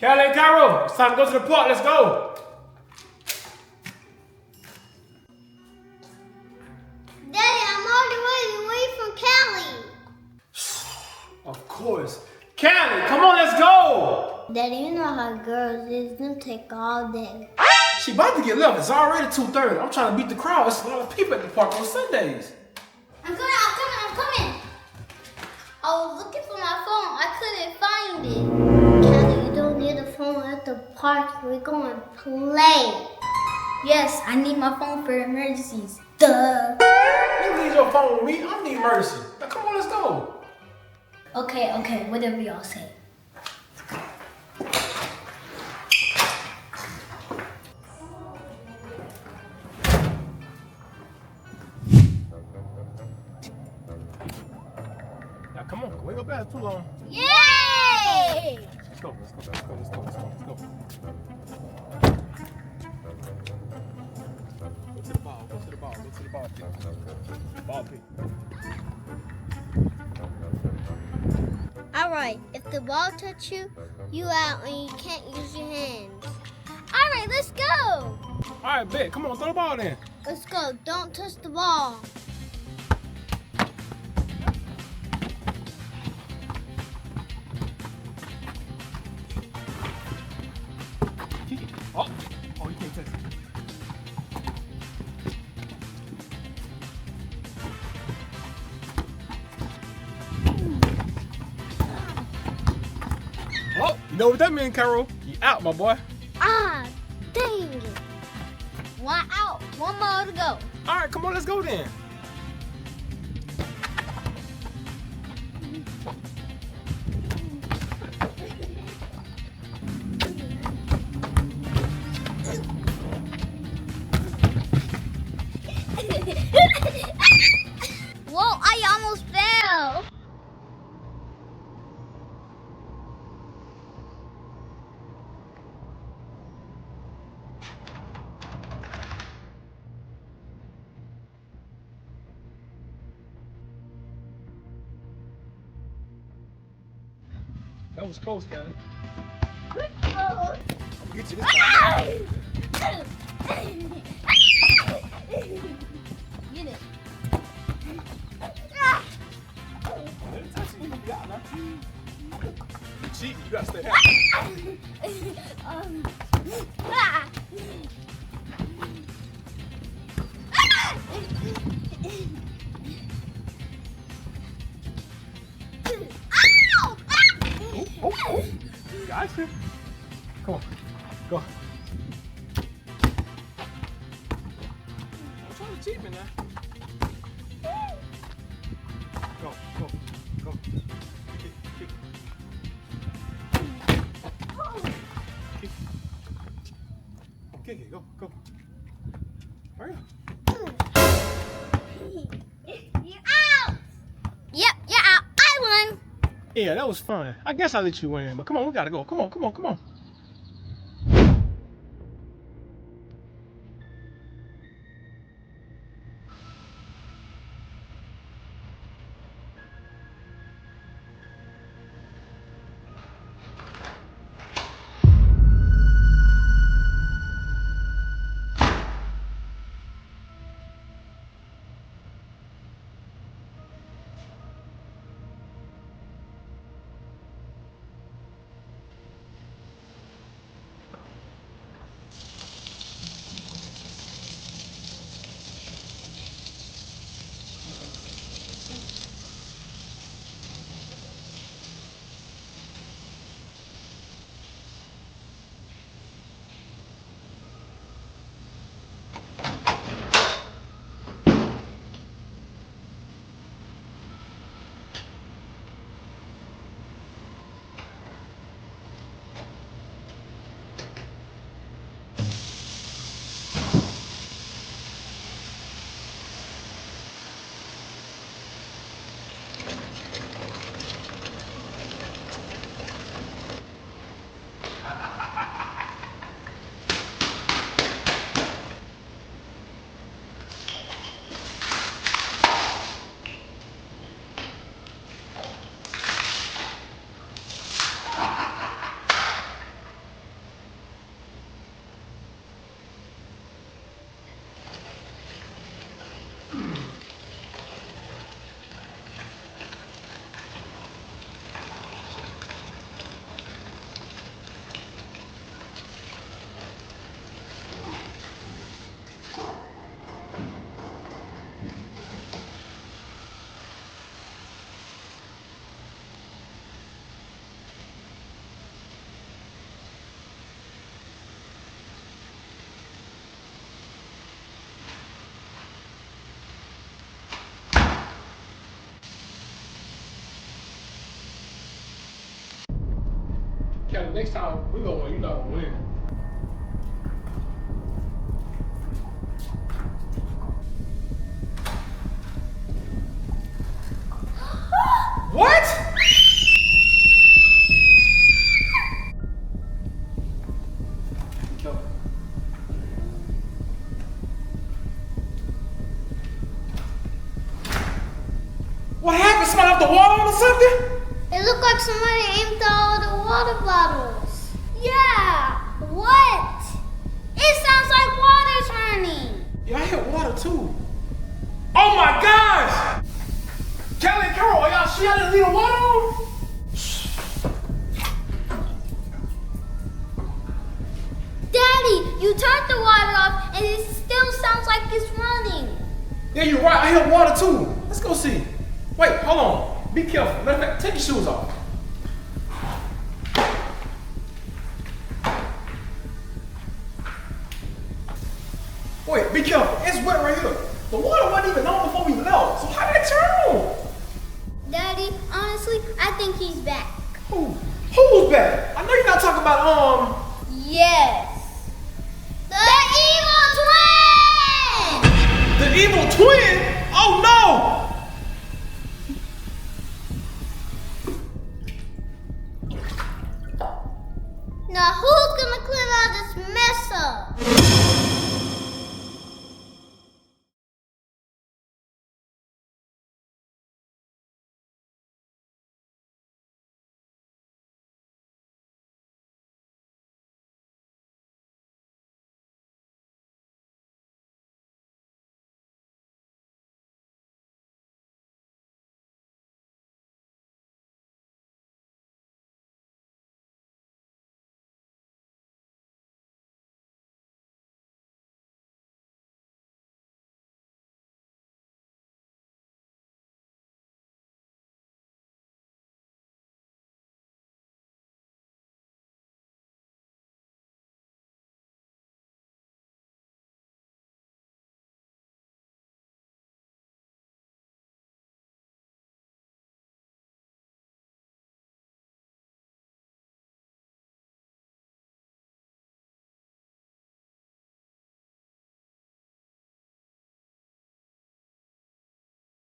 Callie and Cairo, it's time to go to the park. Let's go. Daddy, I'm all the way away from Callie. Of course. Callie, come on, let's go. Daddy, you know how girls is. It's gonna take all day. She about to get left. It's already 2:30. I'm trying to beat the crowd. There's a lot of people at the park on Sundays. I'm coming. I was looking for my phone. I couldn't find it. Callie, you don't need a phone at the park. We're going to play. Yes, I need my phone for emergencies. Duh. You leave your phone with me. I need mercy. Now come on, let's go. Okay, whatever y'all say. Now come on, we ain't gonna pass too long. Yay! Let's go. Go to the ball. Ball pick. Alright, if the ball touch you, you out and you can't use your hands. Alright, let's go! All right, bet. Come on, throw the ball then. Let's go. Don't touch the ball. Kick it. Oh, you can't touch it. Oh, you know what that means, Carol? You out, my boy. Ah, dang it. One out. One more to go. All right, come on, let's go then. Whoa, I almost fell. That was close, Callie. Oh. I'll get you this time. Get it. You cheating, you gotta stay happy. Ah. Ow! Oh. Gotcha. Come on, go. I'm trying to cheat me now. Go. Kick it. Kick it, go. Hurry up. You're out. Yep, you're out. I won. Yeah, that was fun. I guess I'll let you win, but come on, we gotta go. Come on. man. Next time we gonna win. You're not gonna win. What? Kill. What happened? Somebody left the water on or something? It looked like somebody aimed all the water bottles. Yeah. What? It sounds like water's running. Yeah, I hit water too. Oh my gosh! Kelly and Carol, y'all see how they leave the water on? Daddy, you turned the water off and it still sounds like it's running. Yeah, you're right. I hit water too. Let's go see. Wait, hold on. Be careful. Matter of fact, take your shoes off. Wait, be careful. It's wet right here. The water wasn't even on before we left. So how did it turn on? Daddy, honestly, I think he's back. Who's back? I know you're not talking about Yes.